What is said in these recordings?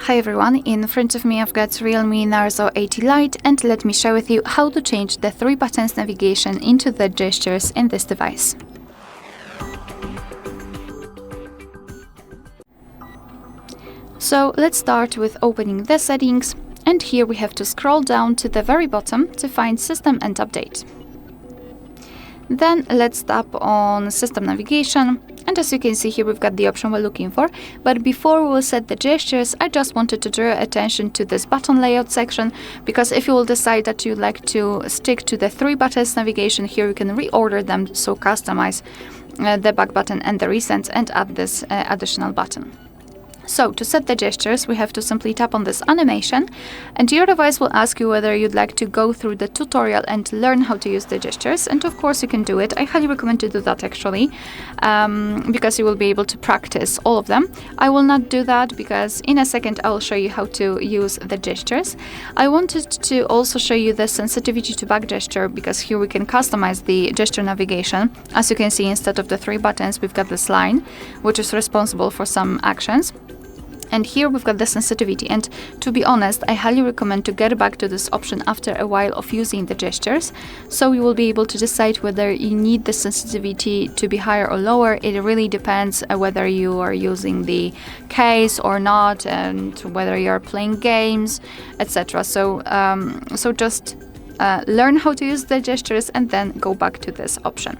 Hi everyone, in front of me I've got REALME Narzo 80 Lite, and let me share with you how to change the 3 buttons navigation into the gestures in this device. So let's start with opening the settings, and here we have to scroll down to the very bottom to find System and Update. Then let's tap on System Navigation, and as you can see here we've got the option we're looking for. But before we will set the gestures, I just wanted to draw attention to this button layout section, because if you will decide that you'd like to stick to the 3 buttons navigation, here you can reorder them, so customize the back button and the recent and add this additional button. So to set the gestures, we have to simply tap on this animation, and your device will ask you whether you'd like to go through the tutorial and learn how to use the gestures, and of course you can do it. I highly recommend to do that actually, because you will be able to practice all of them. I will not do that because in a second I will show you how to use the gestures. I wanted to also show you the sensitivity to back gesture, because here we can customize the gesture navigation. As you can see, instead of the 3 buttons we've got this line, which is responsible for some actions. And here we've got the sensitivity, and to be honest, I highly recommend to get back to this option after a while of using the gestures, so you will be able to decide whether you need the sensitivity to be higher or lower. It really depends whether you are using the case or not, and whether you are playing games, etc. So just learn how to use the gestures and then go back to this option.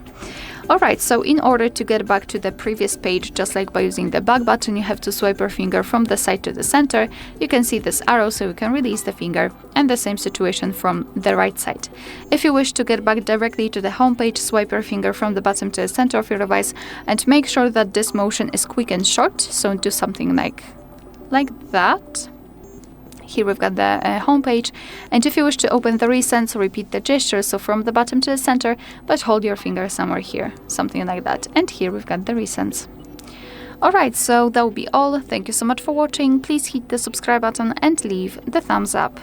Alright, so in order to get back to the previous page, just like by using the back button, you have to swipe your finger from the side to the center. You can see this arrow, so you can release the finger, and the same situation from the right side. If you wish to get back directly to the home page, swipe your finger from the bottom to the center of your device, and make sure that this motion is quick and short, so do something like that. Here we've got the home page, and if you wish to open the recent, repeat the gesture, so from the bottom to the center, but hold your finger somewhere here, something like that. And here we've got the recents. Alright, so that will be all. Thank you so much for watching. Please hit the subscribe button and leave the thumbs up.